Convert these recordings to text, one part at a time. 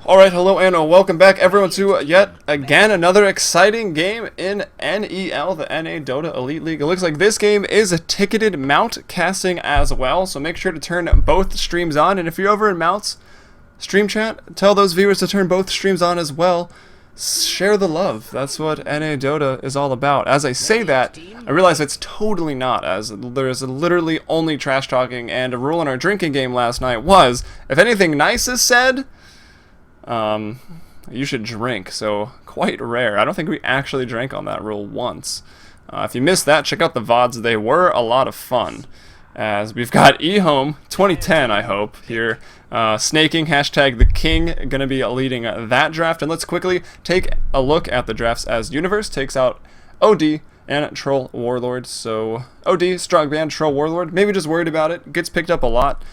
Alright, hello and welcome back everyone to yet again another exciting game in NEL, the NADotA2 Elite League. It looks like this game is a ticketed mount casting as well, so make sure to turn both streams on. And if you're over in mounts, stream chat, tell those viewers to turn both streams on as well. Share the love. That's what NADotA is all about. As I say that, I realize it's totally not, as there is literally only trash talking, and a rule in our drinking game last night was, if anything nice is said, you should drink. So quite rare. I don't think we actually drank on that rule once. If you missed that, check out the VODs. They were a lot of fun. As we've got eHome 2010, I hope, here. Snaking, hashtag the king, gonna be leading that draft. And let's quickly take a look at the drafts as Universe takes out OD and Troll Warlord. So OD, strong band, Troll Warlord, maybe just worried about it. Gets picked up a lot.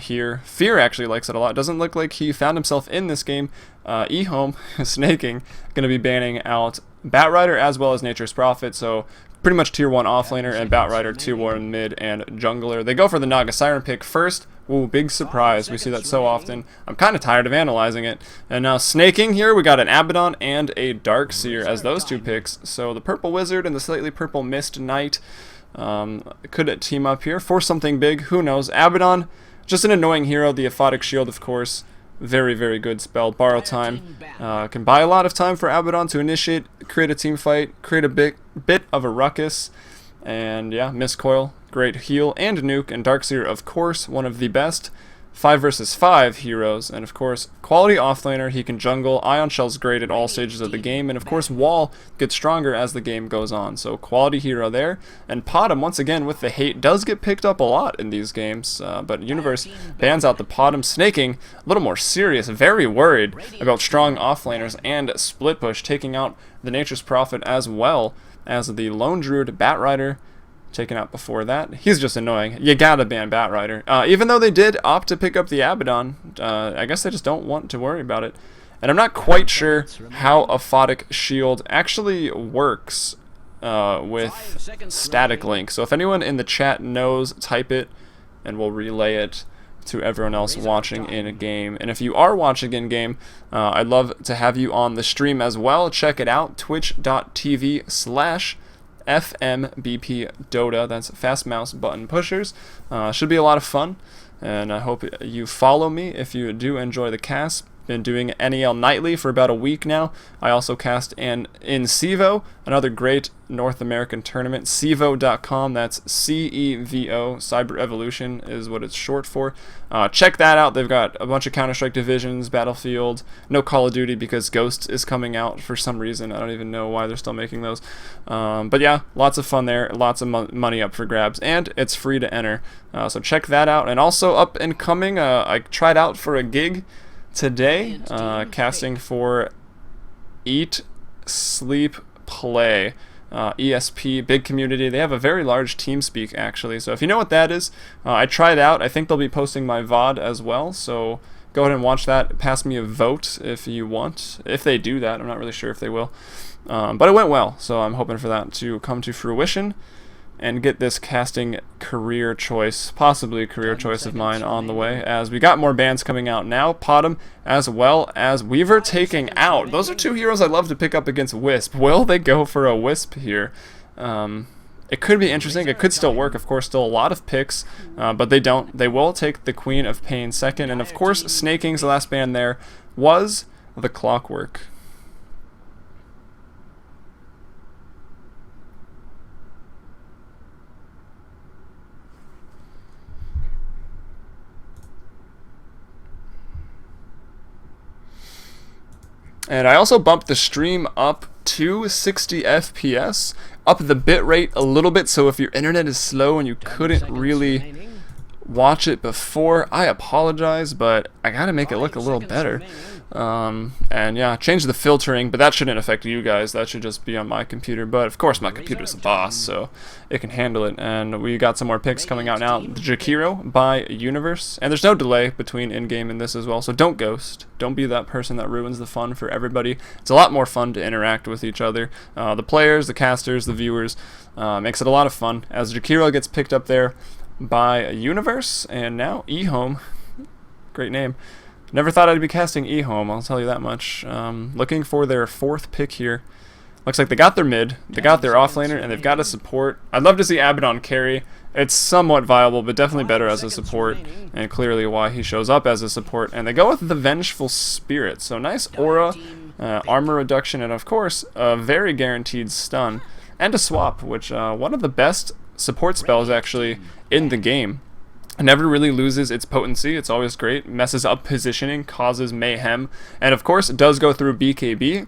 Here. Fear actually likes it a lot. Doesn't look like he found himself in this game. eHome, Snaking, going to be banning out Batrider as well as Nature's Prophet, so pretty much tier 1 offlaner, and Batrider tier 1 mid and jungler. They go for the Naga Siren pick first. Ooh, big surprise. We see that so often. I'm kind of tired of analyzing it. And now Snaking here, we got an Abaddon and a Darkseer as those two picks. So the Purple Wizard and the slightly Purple Mist Knight could team up here for something big. Who knows? Abaddon, just an annoying hero. The Aphotic Shield, of course, very, very good spell. Borrow time. Can buy a lot of time for Abaddon to initiate, create a team fight, create a bit of a ruckus. And yeah, Mistcoil, great heal and nuke. And Darkseer, of course, one of the best 5 versus 5 heroes. And of course, quality offlaner. He can jungle. Ion Shell's great at all stages of the game. And of course, Wall gets stronger as the game goes on. So quality hero there. And Potom, once again, with the hate, does get picked up a lot in these games. But Universe bans out the Potom. Snaking, a little more serious. Very worried about strong offlaners and split push, taking out the Nature's Prophet as well as the Lone Druid Batrider. Taken out before that. He's just annoying. You gotta ban Batrider. Even though they did opt to pick up the Abaddon, I guess they just don't want to worry about it. And I'm not quite sure how Aphotic Shield actually works with static link. So if anyone in the chat knows, type it and we'll relay it to everyone else watching in a game. And if you are watching in game, I'd love to have you on the stream as well. Check it out, twitch.tv/Fmbpdota. That's fast mouse button pushers. Should be a lot of fun, and I hope you follow me if you do enjoy the cast. Been doing NEL nightly for about a week now. I also cast in CEVO, another great North American tournament. CEVO.com, that's CEVO, Cyber Evolution is what it's short for. Check that out. They've got a bunch of Counter-Strike Divisions, Battlefield, no Call of Duty because Ghost is coming out for some reason. I don't even know why they're still making those. But yeah, lots of fun there, lots of money up for grabs, and it's free to enter. So check that out. And also up and coming, I tried out for a gig today, casting for Eat, Sleep, Play, ESP, big community. They have a very large TeamSpeak actually, so if you know what that is, I tried out. I think they'll be posting my VOD as well, so go ahead and watch that. Pass me a vote if you want, if they do that. I'm not really sure if they will, but it went well, so I'm hoping for that to come to fruition and get this casting career choice, possibly a career choice of mine, on the way, as we got more bans coming out now. Potom as well as Weaver taking out. Those are two heroes I'd love to pick up against Wisp. Will they go for a Wisp here? It could be interesting. It could still work. Of course, still a lot of picks, but they don't. They will take the Queen of Pain second, and of course, Snaking's last ban there was the Clockwork. And I also bumped the stream up to 60 FPS, up the bitrate a little bit, so if your internet is slow and you couldn't really watch it before, I apologize, but I gotta make it look a little better. And yeah, change the filtering, but that shouldn't affect you guys. That should just be on my computer. But of course, my computer's a boss, so it can handle it. And we got some more picks coming out now. The Jakiro by Universe, and there's no delay between in-game and this as well. So don't ghost. Don't be that person that ruins the fun for everybody. It's a lot more fun to interact with each other. The players, the casters, the viewers. Makes it a lot of fun. As Jakiro gets picked up there by Universe, and now eHome, great name, Never thought I'd be casting eHome, I'll tell you that much. Looking for their 4th pick here. Looks like they got their mid, they got their offlaner, and they've got a support. I'd love to see Abaddon carry. It's somewhat viable, but definitely better as a support, and clearly why he shows up as a support. And they go with the Vengeful Spirit, so nice aura, armor reduction, and of course, a very guaranteed stun, and a swap, which one of the best support spells actually in the game. It never really loses its potency, it's always great, messes up positioning, causes mayhem, and of course it does go through BKB.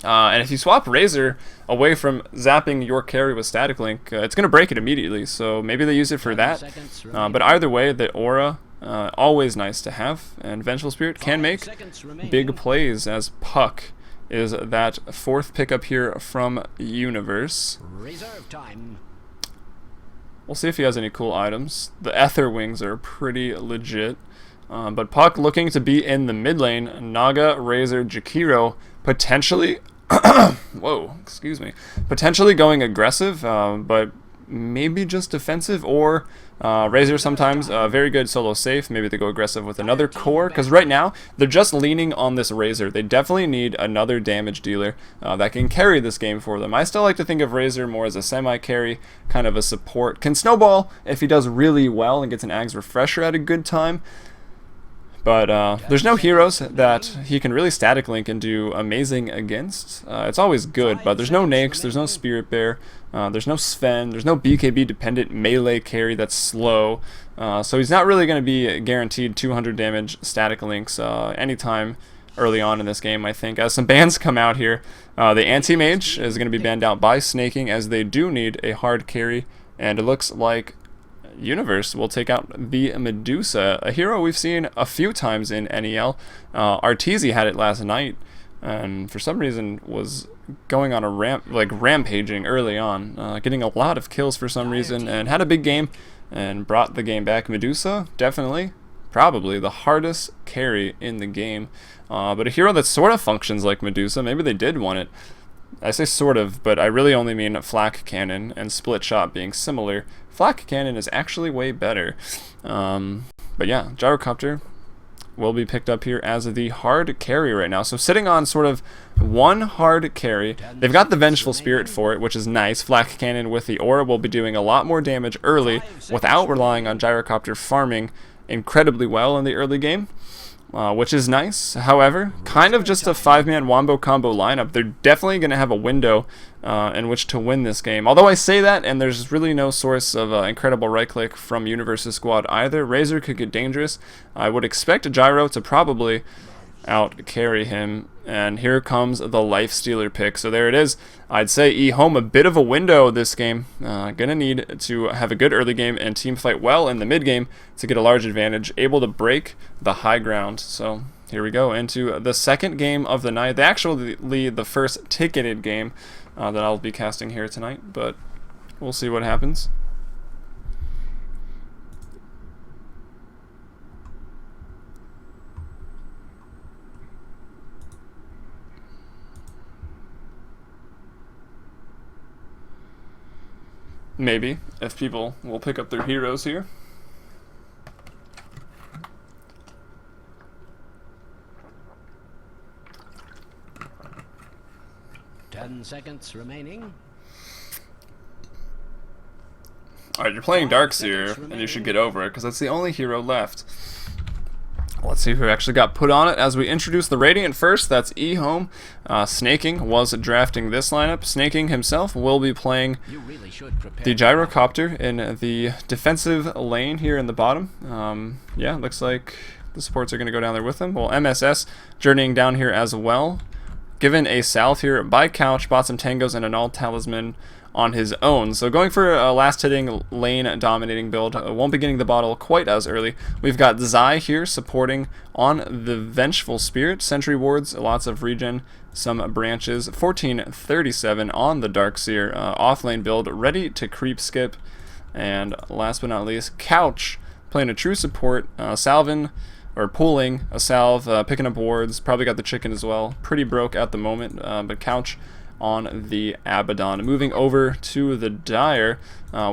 And if you swap Razor away from zapping your carry with Static Link, it's going to break it immediately, so maybe they use it for that. But either way, the aura, always nice to have, and Vengeful Spirit can make big plays, as Puck is that 4th pickup here from Universe. We'll see if he has any cool items. The Ether Wings are pretty legit. But Puck looking to be in the mid lane. Naga, Razor, Jakiro potentially whoa, excuse me. Potentially going aggressive, but maybe just defensive, or Razor sometimes very good solo safe. Maybe they go aggressive with another core, because right now they're just leaning on this Razor. They definitely need another damage dealer that can carry this game for them. I still like to think of Razor more as a semi-carry, kind of a support. Can snowball if he does really well and gets an Ags Refresher at a good time. But there's no heroes that he can really Static Link and do amazing against. It's always good, but there's no Nyx, there's no Spirit Bear, there's no Sven, there's no BKB dependent melee carry that's slow. So he's not really going to be guaranteed 200 damage Static Links anytime early on in this game, I think. As some bans come out here, the Anti-Mage is going to be banned out by Snaking, as they do need a hard carry, and it looks like Universe will take out the Medusa, a hero we've seen a few times in NEL. Arteezy had it last night, and for some reason was going on a rampaging early on, getting a lot of kills for some reason, and had a big game and brought the game back. Medusa, definitely, probably the hardest carry in the game, but a hero that sort of functions like Medusa. Maybe they did want it. I say sort of, but I really only mean Flak Cannon and Split Shot being similar. Flak Cannon is actually way better. But yeah, Gyrocopter will be picked up here as the hard carry right now. So sitting on sort of one hard carry. They've got the Vengeful Spirit for it, which is nice. Flak Cannon with the aura will be doing a lot more damage early without relying on Gyrocopter farming incredibly well in the early game. Which is nice. However, kind of just a 5-man wombo combo lineup. They're definitely going to have a window in which to win this game. Although I say that, and there's really no source of incredible right-click from Universe's squad either. Razor could get dangerous. I would expect Gyro to probably out-carry him. And here comes the Lifestealer pick. So there it is. I'd say eHome, a bit of a window this game. Gonna need to have a good early game and team fight well in the mid game to get a large advantage. Able to break the high ground. So here we go into the second game of the night. Actually the first ticketed game that I'll be casting here tonight. But we'll see what happens. Maybe, if people will pick up their heroes here. Ten seconds remaining. Alright, you're playing Darkseer, and you should get over it, because that's the only hero left. Let's see who actually got put on it as we introduce the Radiant first. That's eHome. Snaking was drafting this lineup. Snaking himself will be playing the Gyrocopter in the defensive lane here in the bottom. Yeah, looks like the supports are going to go down there with him. Well, MSS journeying down here as well. Given a salve here by Couch, bought some Tangos and an All Talisman on his own. So going for a last-hitting, lane-dominating build. Won't be getting the bottle quite as early. We've got Zai here supporting on the Vengeful Spirit. Sentry wards, lots of regen, some branches. 1437 on the Darkseer off-lane build, ready to creep skip. And last but not least, Couch playing a true support. Salvin, or pulling a salve, picking up wards. Probably got the chicken as well. Pretty broke at the moment, but Couch on the Abaddon. Moving over to the Dire,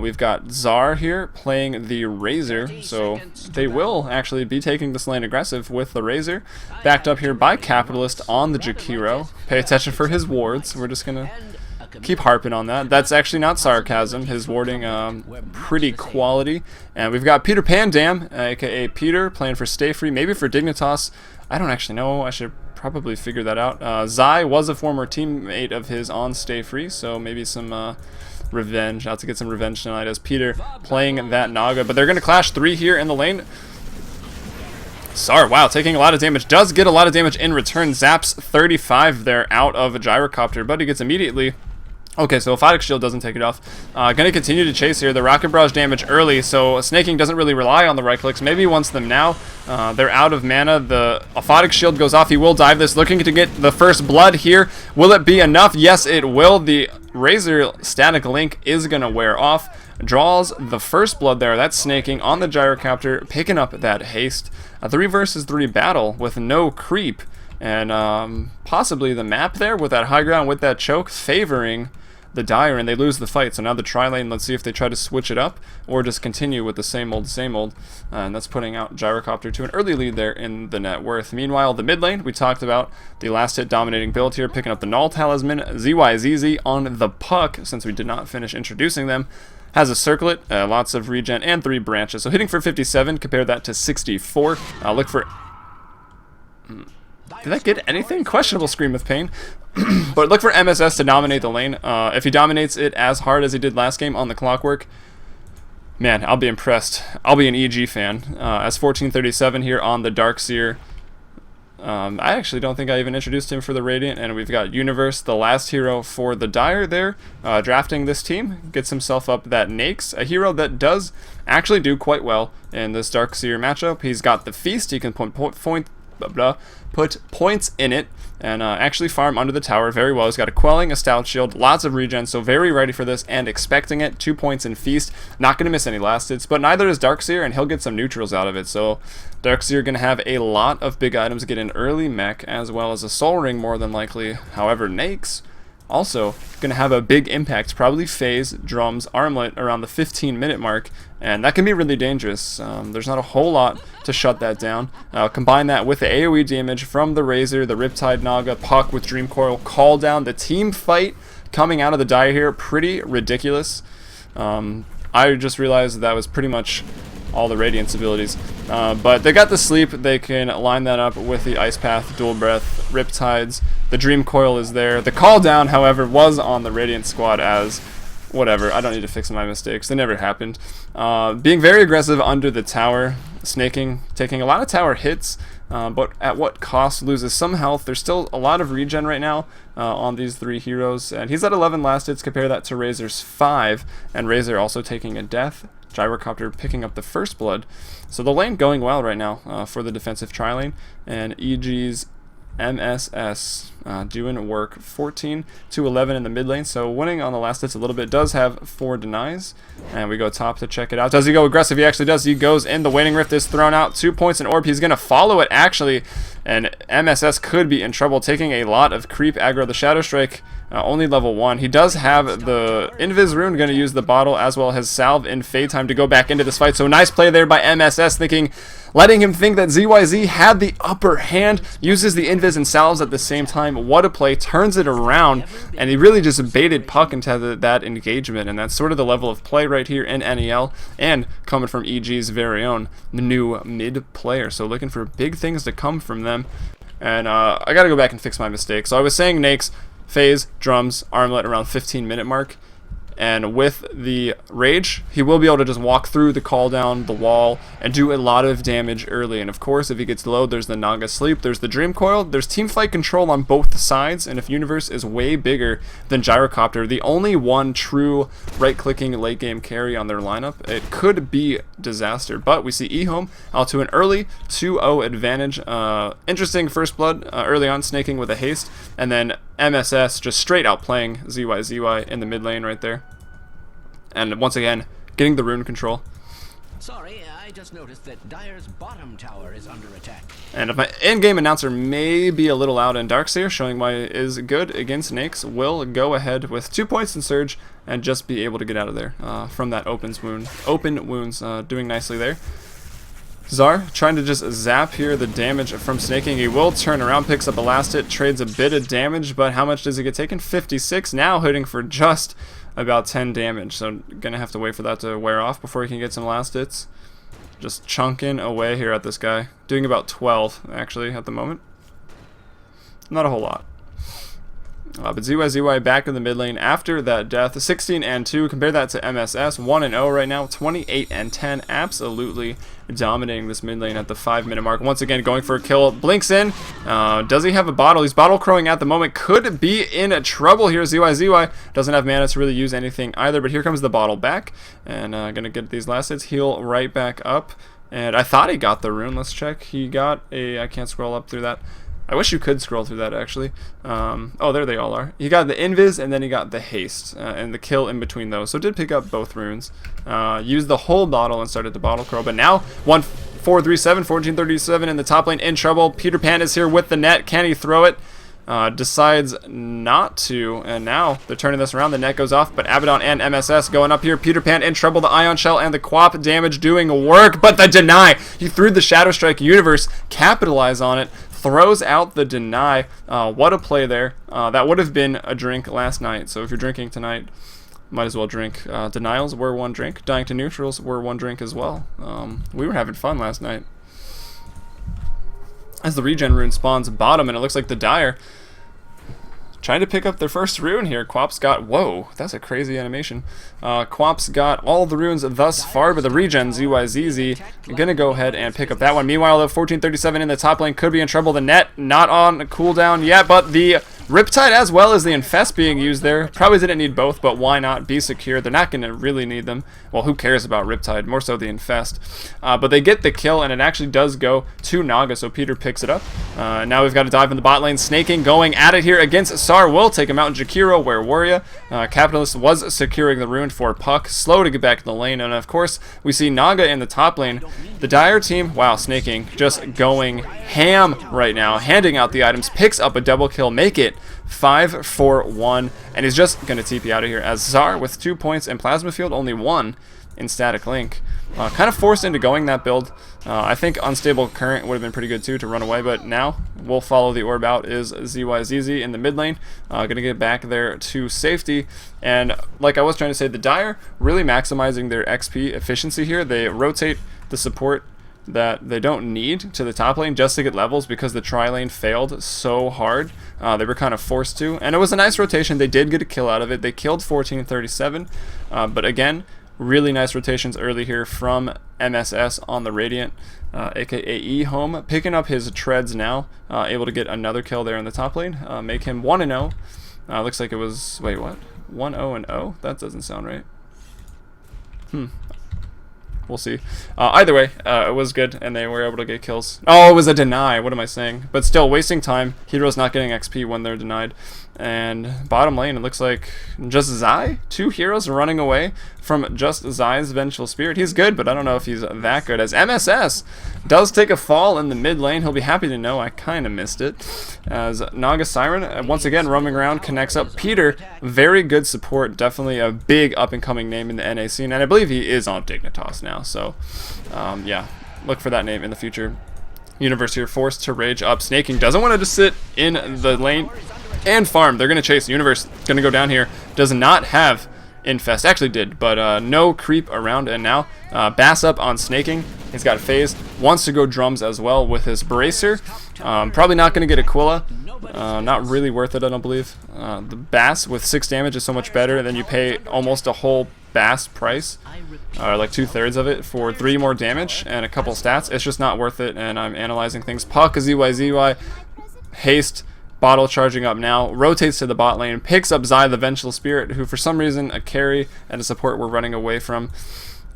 we've got Czar here playing the Razor, so they will actually be taking this lane aggressive with the Razor, backed up here by Capitalist on the Jakiro. Pay attention for his wards. We're just gonna keep harping on that. That's actually not sarcasm. His warding pretty quality. And we've got Peter Pandam, aka Peter, playing for Stay Free, maybe for Dignitas. I don't actually know. I should probably figure that out. Zai was a former teammate of his on Stay Free, so maybe some revenge. Out to get some revenge tonight as Peter playing that Naga. But they're going to clash 3 here in the lane. Sar, wow, taking a lot of damage. Does get a lot of damage in return. Zaps 35 there out of a Gyrocopter, but he gets immediately... Okay, so Aphotic Shield doesn't take it off. Gonna continue to chase here. The Rocket Barrage damage early, so Snaking doesn't really rely on the right clicks. Maybe he wants them now. They're out of mana. The Aphotic Shield goes off. He will dive this, looking to get the first blood here. Will it be enough? Yes, it will. The Razor Static Link is gonna wear off. Draws the first blood there. That's Snaking on the Gyrocopter, picking up that haste. A 3 versus 3 battle with no creep. And possibly the map there with that high ground, with that choke, favoring the Dire, and they lose the fight. So now the tri-lane, let's see if they try to switch it up or just continue with the same old, and that's putting out Gyrocopter to an early lead there in the net worth. Meanwhile, the mid lane, we talked about the last hit dominating build here, picking up the Null Talisman. ZYZZ on the Puck, since we did not finish introducing them, has a circlet, lots of regen, and 3 branches. So hitting for 57, compare that to 64. Look for... Did that get anything? Questionable Scream of Pain. But look for MSS to dominate the lane. If he dominates it as hard as he did last game on the Clockwork, man, I'll be impressed. I'll be an EG fan. As 1437 here on the Darkseer. I actually don't think I even introduced him for the Radiant, and we've got Universe, the last hero for the Dire there, drafting this team. Gets himself up that Nakes, a hero that does actually do quite well in this Darkseer matchup. He's got the Feast, he can put points in it, and actually farm under the tower very well. He's got a Quelling, a Stout Shield, lots of regen, so very ready for this and expecting it. 2 points in Feast, not going to miss any last hits, but neither is Darkseer, and he'll get some neutrals out of it. So Darkseer going to have a lot of big items, get an early mech, as well as a Soul Ring more than likely. However, Nakes also going to have a big impact, probably phase, drums, armlet around the 15-minute mark, and that can be really dangerous. There's not a whole lot to shut that down. Combine that with the AoE damage from the Razor, the Riptide Naga, Puck with Dream Coil, call down. The team fight coming out of the Dire here, pretty ridiculous. I just realized that was pretty much all the Radiance abilities. But they got the sleep. They can line that up with the Ice Path, Dual Breath, Riptides. The Dream Coil is there. The call down, however, was on the Radiant squad as... whatever, I don't need to fix my mistakes. They never happened. Being very aggressive under the tower. Snaking, taking a lot of tower hits, but at what cost? Loses some health. There's still a lot of regen right now on these 3 heroes. And he's at 11 last hits. Compare that to Razor's 5. And Razor also taking a death. Gyrocopter picking up the first blood. So the lane going well right now for the defensive tri-lane. And EG's MSS doing work. 14 to 11 in the mid lane, so winning on the last hits a little bit. Does have 4 denies, and we go top to check it out. Does he go aggressive? He actually does. He goes in. The Waning Rift is thrown out. 2 points in orb. He's going to follow it actually, and MSS could be in trouble, taking a lot of creep aggro. The Shadow Strike only level 1. He does have the Invis Rune, going to use the bottle as well as Salve in Fade Time to go back into this fight. So nice play there by MSS, letting him think that ZYZ had the upper hand. Uses the Invis and Salves at the same time. What a play. Turns it around, and he really just baited Puck into that engagement, and that's sort of the level of play right here in NEL, and coming from EG's very own new mid player. So looking for big things to come from them. And I gotta go back and fix my mistake. So I was saying Nakes, phase, drums, armlet around 15-minute mark. And with the Rage, he will be able to just walk through the call down, the wall, and do a lot of damage early. And of course, if he gets low, there's the Naga Sleep, there's the Dream Coil, there's team fight control on both sides. And if Universe is way bigger than Gyrocopter, the only one true right-clicking late-game carry on their lineup, it could be disaster. But we see eHome out to an early 2-0 advantage. Interesting first blood early on, snaking with a haste, and then MSS just straight out playing ZYZY in the mid lane right there. And once again, getting the rune control. Sorry, I I just noticed that Dire's bottom tower is under attack. And if my in-game announcer may be a little loud and Darkseer, showing why it is good against Snakes, will go ahead with 2 points in Surge and just be able to get out of there from that open wounds, doing nicely there. Zar trying to just zap here the damage from snaking. He will turn around, picks up a last hit, trades a bit of damage, but how much does he get taken? 56, now hitting for just about 10 damage. So gonna have to wait for that to wear off before he can get some last hits. Just chunking away here at this guy. Doing about 12 actually at the moment. Not a whole lot. But ZYZY back in the mid lane after that death. 16 and 2. Compare that to MSS. 1 and 0 right now. 28 and 10. Absolutely dominating this mid lane at the 5-minute mark. Once again, going for a kill. Blinks in. Does he have a bottle? He's bottle crowing at the moment. Could be in trouble here. ZYZY doesn't have mana to really use anything either. But here comes the bottle back. And gonna get these last hits. Heal right back up. And I thought he got the rune. Let's check. He got a... I can't scroll up through that. I wish you could scroll through that, actually. Oh, there they all are. He got the Invis, and then he got the Haste, and the kill in between those. So did pick up both runes. Used the whole bottle and started the bottle crow. But now, 1437 in the top lane, in trouble. Peter Pan is here with the net. Can he throw it? Decides not to, and now they're turning this around. The net goes off, but Abaddon and MSS going up here. Peter Pan in trouble. The Ion Shell and the Quap damage doing work, but the deny. He threw the Shadow Strike Universe, capitalize on it. Throws out the deny. What a play there. That would have been a drink last night. So if you're drinking tonight, might as well drink. Denials were 1 drink. Dying to neutrals were 1 drink as well. We were having fun last night. As the regen rune spawns bottom, and it looks like the Dire trying to pick up their first rune here. Quap's got... Whoa, that's a crazy animation. Quap's got all the runes thus far, but the regen, ZYZZ, gonna go ahead and pick up that one. Meanwhile, the 1437 in the top lane could be in trouble. The net not on cooldown yet, but the Riptide as well as the Infest being used there. Probably didn't need both, but why not be secure? They're not going to really need them. Well, who cares about Riptide? More so the Infest. But they get the kill, and it actually does go to Naga, so Peter picks it up. Now we've got to dive in the bot lane. Snaking going at it here against Sar. Will take him out in Jakiro, where Warrior. Capitalist was securing the rune for Puck. Slow to get back in the lane, and of course, we see Naga in the top lane. The Dire team, wow, Snaking, just going ham right now. Handing out the items, picks up a double kill, make it 5-4-1, and he's just going to TP out of here as Zar with 2 points and Plasma Field only 1 in Static Link. Kind of forced into going that build. I think Unstable Current would have been pretty good too to run away, but now we'll follow the orb out is ZYZZ in the mid lane. Going to get back there to safety, and like I was trying to say, the Dire really maximizing their XP efficiency here. They rotate the support that they don't need to the top lane just to get levels because the tri lane failed so hard. They were kind of forced to, and it was a nice rotation. They did get a kill out of it. They killed 1437, but again, really nice rotations early here from MSS on the Radiant, aka eHome, picking up his treads now, able to get another kill there in the top lane, make him 1-0. Looks like it was, wait, what? 1-0-0? That doesn't sound right. We'll see. Either way, it was good, and they were able to get kills. Oh, it was a deny. What am I saying? But still, wasting time. Heroes not getting XP when they're denied. And bottom lane, it looks like just Zai. 2 heroes running away from just Zai's Vengeful Spirit. He's good, but I don't know if he's that good. As MSS does take a fall in the mid lane. He'll be happy to know I kind of missed it. As Naga Siren, once again, roaming around, connects up. Peter, very good support. Definitely a big up-and-coming name in the NA scene. And I believe he is on Dignitas now. So, yeah, look for that name in the future. Universe here forced to rage up. Snaking doesn't want to just sit in the lane and farm. They're going to chase. Universe going to go down here. Does not have Infest. Actually did, but no creep around. And now Bass up on Snaking. He's got Phase. Wants to go drums as well with his Bracer. Probably not going to get Aquila. Not really worth it, I don't believe. The Bass with 6 damage is so much better. Then you pay almost a whole Bass price, like 2/3 of it for 3 more damage and a couple stats. It's just not worth it, and I'm analyzing things. Puck, ZYZY, Haste, Bottle charging up now, rotates to the bot lane, picks up Zai the Vengeful Spirit, who for some reason a carry and a support were running away from.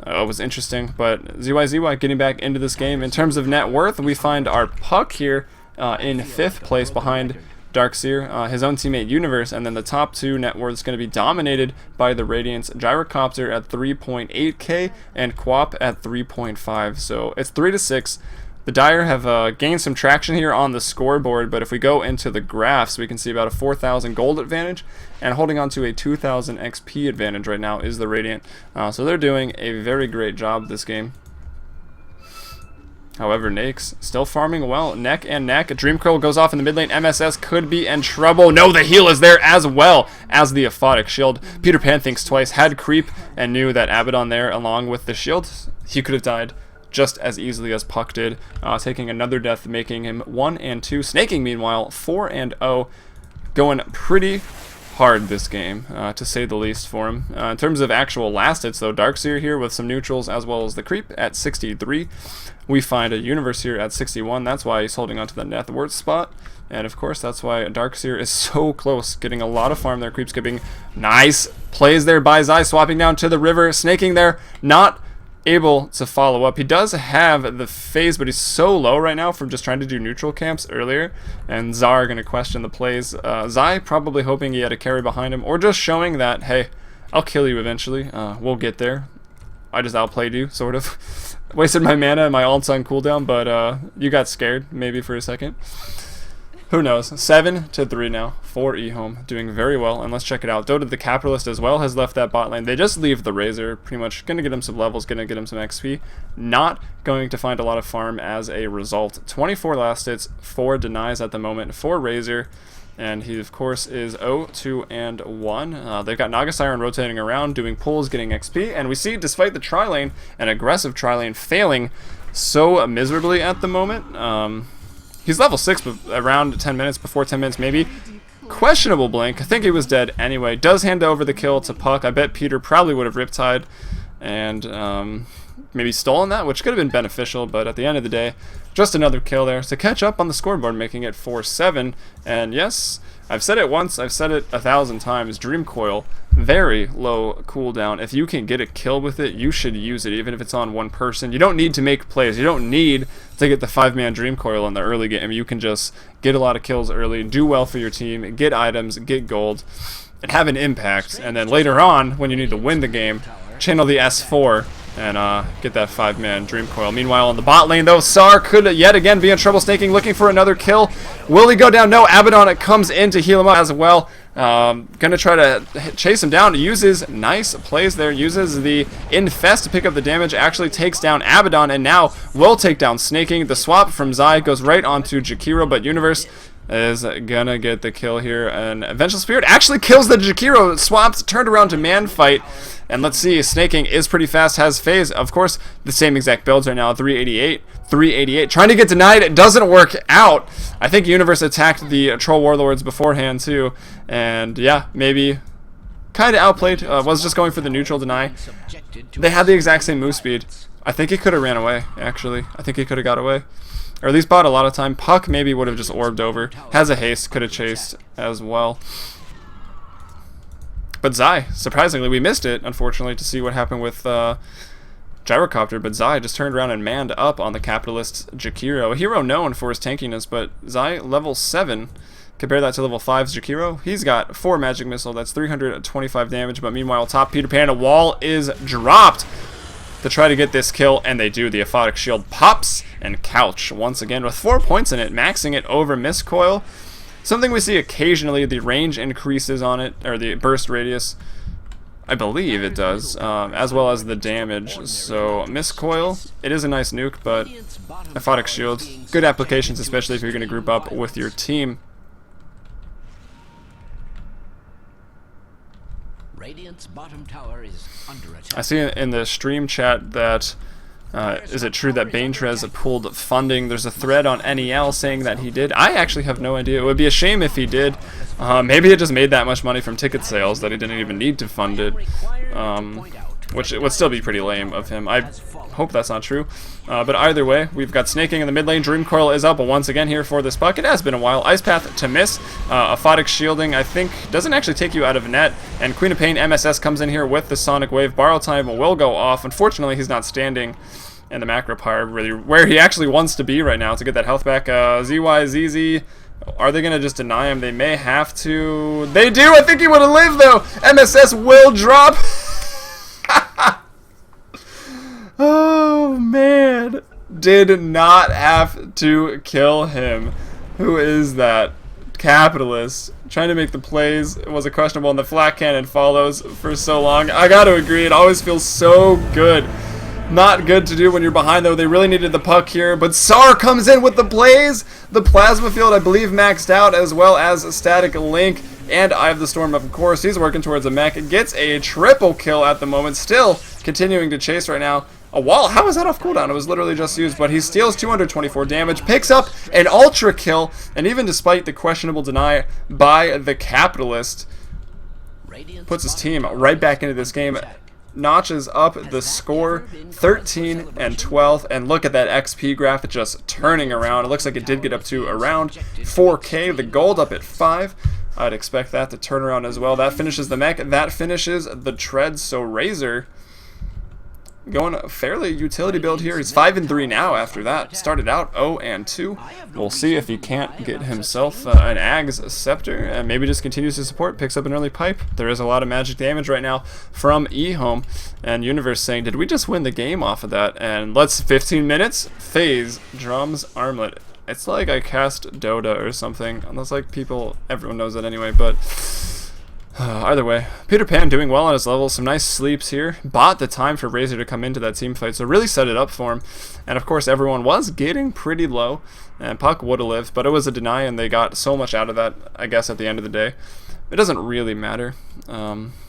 It was interesting, but ZYZY getting back into this game. In terms of net worth, we find our Puck here in 5th place behind Darkseer, his own teammate Universe, and then the top 2 net worth is going to be dominated by the Radiant's Gyrocopter at 3.8k and Quap at 3.5. So it's 3-6. The Dire have gained some traction here on the scoreboard, but if we go into the graphs, we can see about a 4,000 gold advantage, and holding on to a 2,000 XP advantage right now is the Radiant. So they're doing a very great job this game. However, Nake's still farming well, neck and neck. Dream Curl goes off in the mid lane. MSS could be in trouble. No, the heal is there as well as the Aphotic Shield. Peter Pan thinks twice, had creep, and knew that Abaddon there along with the shield, he could have died just as easily as Puck did, taking another death, making him 1 and 2. Snaking, meanwhile, 4 and 0, going pretty hard this game, to say the least for him. In terms of actual last hits, though, Darkseer here with some neutrals as well as the creep at 63. We find a Universe here at 61. That's why he's holding onto the net worth spot. And of course, that's why Darkseer is so close, getting a lot of farm there. Creep skipping, nice plays there by Zai, swapping down to the river, snaking there, not able to follow up. He does have the phase, but he's so low right now from just trying to do neutral camps earlier, and Zar are going to question the plays. Zai probably hoping he had a carry behind him, or just showing that, hey, I'll kill you eventually. We'll get there. I just outplayed you, sort of. Wasted my mana and my ult's on cooldown, but you got scared maybe for a second. Who knows? 7-3 now for eHome, doing very well. And let's check it out. Dota the Capitalist as well has left that bot lane. They just leave the Razor, pretty much going to get him some levels, going to get him some XP. Not going to find a lot of farm as a result. 24 last hits, 4 denies at the moment for Razor. And he, of course, is 0-2 and 1. They've got Naga Siren rotating around, doing pulls, getting XP. And we see, despite the tri-lane, an aggressive tri-lane failing so miserably at the moment. He's level 6, but around 10 minutes, before 10 minutes maybe. Questionable blink. I think he was dead anyway. Does hand over the kill to Puck. I bet Peter probably would have Riptide and maybe stolen that, which could have been beneficial, but at the end of the day, just another kill there to catch up on the scoreboard, making it 4-7. And yes, I've said it once, I've said it 1,000 times, Dream Coil, very low cooldown. If you can get a kill with it, you should use it, even if it's on one person. You don't need to make plays. You don't need to get the 5-man Dream Coil in the early game. You can just get a lot of kills early, do well for your team, get items, get gold, and have an impact. And then later on, when you need to win the game, channel the S4 and get that 5-man Dream Coil. Meanwhile, on the bot lane, though, Sar could yet again be in trouble, snaking, looking for another kill. Will he go down? No, Abaddon comes in to heal him up as well. Gonna try to chase him down. Uses nice plays there. Uses the Infest to pick up the damage. Actually takes down Abaddon, and now will take down Snaking. The swap from Zai goes right onto Jakiro, but Universe is gonna get the kill here. And Vengeful Spirit actually kills the Jakiro. Swaps, turned around to man fight. And let's see, Snaking is pretty fast, has phase. Of course, the same exact builds right now, 388, trying to get denied. It doesn't work out. I think Universe attacked the Troll Warlords beforehand too. And yeah, maybe kind of outplayed. Was just going for the neutral deny. They had the exact same move speed. I think he could have ran away, actually. I think he could have got away. Or at least bought a lot of time. Puck maybe would have just orbed over. Has a haste, could have chased as well. But Zai, surprisingly, we missed it, unfortunately, to see what happened with Gyrocopter, but Zai just turned around and manned up on the Capitalist Jakiro. A hero known for his tankiness, but Zai, level 7, compare that to level 5's Jakiro. He's got 4 Magic Missile, that's 325 damage, but meanwhile, top Peter Pan, a wall is dropped to try to get this kill, and they do. The Aphotic Shield pops, and Couch, once again, with 4 points in it, maxing it over Miss Coil. Something we see occasionally, the range increases on it, or the burst radius. I believe it does, as well as the damage. So, Miss Coil, it is a nice nuke, but Aphotic Shield, good applications, especially if you're going to group up with your team. Radiant's bottom tower is under attack. I see in the stream chat that is it true that Baintrez pulled funding? There's a thread on NEL saying that he did. I actually have no idea. It would be a shame if he did. Maybe he just made that much money from ticket sales that he didn't even need to fund it, which it would still be pretty lame of him. I hope that's not true. But either way, we've got Snaking in the mid lane. Dream Coil is up once again here for this puck. It has been a while. Ice Path to miss. Aphotic Shielding, I think, doesn't actually take you out of net. And Queen of Pain MSS comes in here with the Sonic Wave. Borrow Time will go off. Unfortunately, he's not standing in the macro pyre, really, where he actually wants to be right now to get that health back. ZYZZ Are they going to just deny him? They may have to. They do! I think he would have lived, though! MSS will drop! Oh, man. Did not have to kill him. Who is that? Capitalist. Trying to make the plays. It was a questionable, and the flat cannon follows for so long. I got to agree, it always feels so good. Not good to do when you're behind, though. They really needed the puck here, but Sar comes in with the plays. The plasma field, I believe, maxed out, as well as a static link, and Eye of the Storm, of course. He's working towards a mech. Gets a triple kill at the moment. Still continuing to chase right now. A wall? How was that off cooldown? It was literally just used, but he steals 224 damage, picks up an ultra kill, and even despite the questionable deny by the Capitalist, puts his team right back into this game. Notches up the score 13 and 12, and look at that XP graph just turning around. It looks like it did get up to around 4K. The gold up at 5. I'd expect that to turn around as well. That finishes the mech. That finishes the treads. So Razor going a fairly utility build here. He's 5-3 now after that. Started out 0-2. We'll see if he can't get himself an Ag's Scepter and maybe just continues to support, picks up an early pipe. There is a lot of magic damage right now from eHome, and Universe saying, did we just win the game off of that? And let's 15 minutes. Phase, drums, armlet. It's like I cast Dota or something. Unless like everyone knows that anyway, but either way, Peter Pan doing well on his level. Some nice sleeps here. Bought the time for Razor to come into that team fight, so really set it up for him. And of course, everyone was getting pretty low, and Puck would have lived, but it was a deny, and they got so much out of that, I guess, at the end of the day. It doesn't really matter.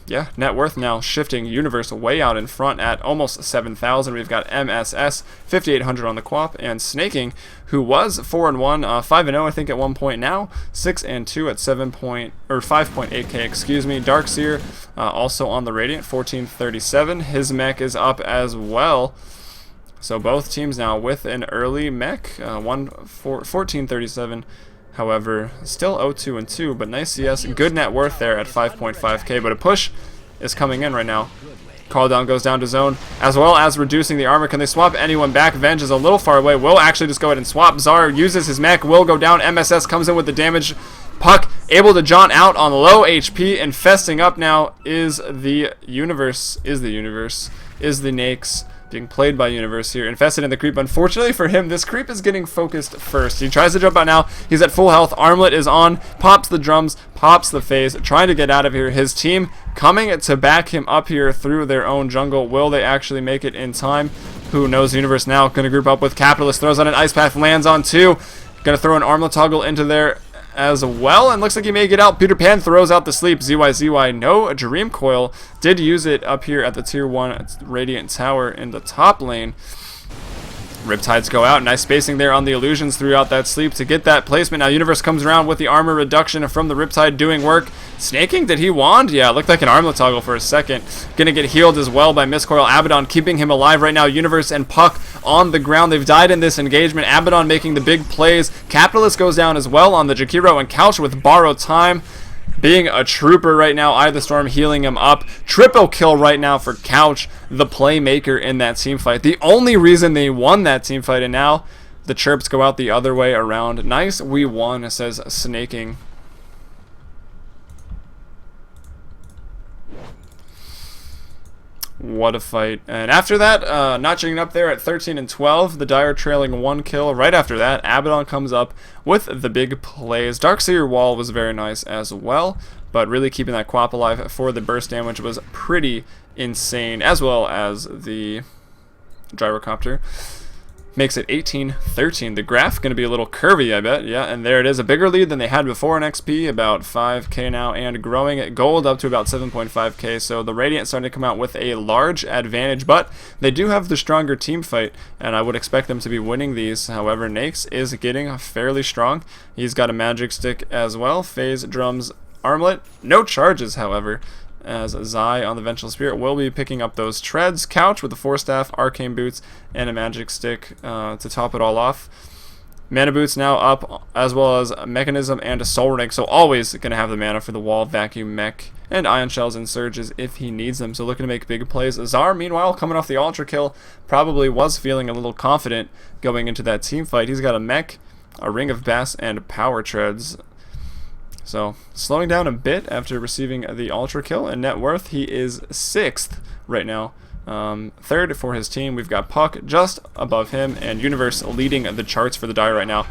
Yeah, net worth now shifting Universe way out in front at almost 7,000. We've got MSS 5,800 on the Quap, and Snaking, who was 4-1, 5-0 I think at one point now, 6-2 at 5.8k, excuse me. Darkseer also on the Radiant, 1437. His mech is up as well. So both teams now with an early mech, 1437. However, still 0-2-2, but nice CS, good net worth there at 5.5k, but a push is coming in right now. Call down goes down to zone, as well as reducing the armor. Can they swap anyone back? Venge is a little far away. Will actually just go ahead and swap. Zar uses his mech, will go down. MSS comes in with the damage. Puck able to jaunt out on low HP, infesting up now is the Nakes. Being played by Universe here. Infested in the creep. Unfortunately for him, this creep is getting focused first. He tries to jump out now. He's at full health. Armlet is on. Pops the drums. Pops the phase. Trying to get out of here. His team coming to back him up here through their own jungle. Will they actually make it in time? Who knows? Universe now going to group up with Capitalist. Throws on an Ice Path. Lands on 2. Going to throw an Armlet toggle into there as well, and looks like he may get out. Peter Pan throws out the sleep. ZYZY, no Dream Coil. Did use it up here at the tier 1 Radiant Tower in the top lane. Riptides go out. Nice spacing there on the illusions throughout that sleep to get that placement. Now Universe comes around with the armor reduction from the Riptide doing work. Snaking, did he wand? Yeah, it looked like an armlet toggle for a second. Gonna get healed as well by Miscoil. Abaddon keeping him alive right now. Universe and Puck on the ground. They've died in this engagement. Abaddon making the big plays. Capitalist goes down as well on the Jakiro, and Couch with borrowed time. Being a trooper right now. Eye of the Storm healing him up. Triple kill right now for Couch, the playmaker in that team fight. The only reason they won that team fight, and now the chirps go out the other way around. Nice, we won, says Snaking. What a fight. And after that, notching up there at 13 and 12, the Dire trailing 1 kill. Right after that, Abaddon comes up with the big plays. Darkseer wall was very nice as well, but really keeping that Quap alive for the burst damage was pretty insane, as well as the Gyrocopter. Makes it 18-13. The graph going to be a little curvy, I bet. Yeah, and there it is. A bigger lead than they had before in XP, about 5k now, and growing it. Gold up to about 7.5k, so the Radiant starting to come out with a large advantage, but they do have the stronger team fight, and I would expect them to be winning these. However, Nakes is getting fairly strong. He's got a magic stick as well. Phase, drums, armlet. No charges, however, as Zai on the Vengeful Spirit will be picking up those treads. Couch with the 4-staff, arcane boots, and a magic stick to top it all off. Mana boots now up, as well as a mechanism and a soul ring, so always going to have the mana for the wall, vacuum, mech, and ion shells and surges if he needs them, so looking to make big plays. Zar, meanwhile, coming off the ultra kill, probably was feeling a little confident going into that team fight. He's got a mech, a Ring of Bass and Power Treads. So slowing down a bit after receiving the Ultra kill. And net worth, he is 6th right now. 3rd for his team. We've got Puck just above him, and Universe leading the charts for the Dire right now.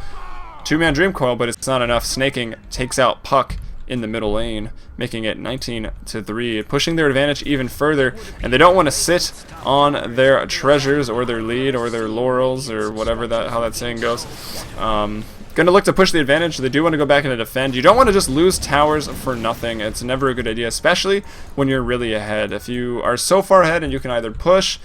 2-man Dream Coil, but it's not enough. Snaking takes out Puck in the middle lane, making it 19-3, pushing their advantage even further. And they don't want to sit on their treasures or their lead or their laurels or whatever how that saying goes. Going to look to push the advantage. They do want to go back and defend. You don't want to just lose towers for nothing. It's never a good idea, especially when you're really ahead. If you are so far ahead and you can either push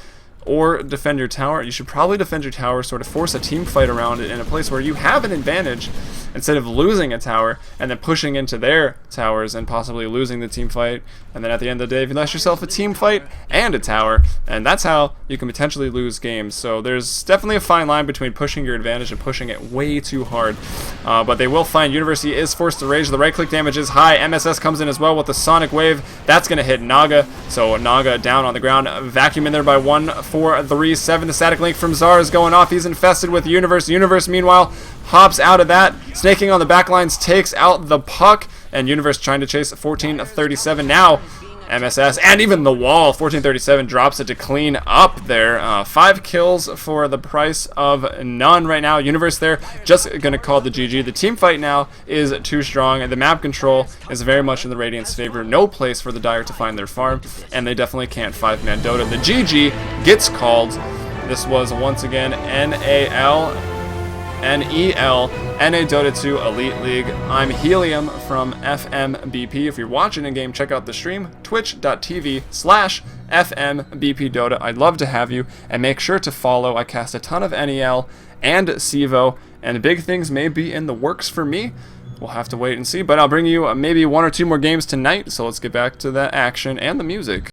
or defend your tower, you should probably defend your tower, sort of force a team fight around it in a place where you have an advantage, instead of losing a tower and then pushing into their towers and possibly losing the team fight. And then at the end of the day, you lost yourself a team fight and a tower, and that's how you can potentially lose games. So there's definitely a fine line between pushing your advantage and pushing it way too hard. But they will find University is forced to rage. The right click damage is high. MSS comes in as well with the Sonic Wave. That's going to hit Naga. So Naga down on the ground. Vacuum in there by 1-4-3-7. The static link from Zar is going off. He's infested with Universe. Universe, meanwhile, hops out of that. Snaking on the backlines takes out the Puck. And Universe trying to chase 14-37 now. MSS and even the wall. 14-37 drops it to clean up there. 5 kills for the price of none right now. Universe there just going to call the GG. The team fight now is too strong, and the map control is very much in the Radiant's favor. No place for the Dire to find their farm, and they definitely can't 5-man Dota. The GG gets called. This was once again NEL NADotA2 Elite League. I'm Helium from FMBP. If you're watching in game, check out the stream, twitch.tv/FMBPdota. I'd love to have you, and make sure to follow. I cast a ton of NEL and CEVO, and big things may be in the works for me. We'll have to wait and see, but I'll bring you maybe 1 or 2 more games tonight, so let's get back to the action and the music.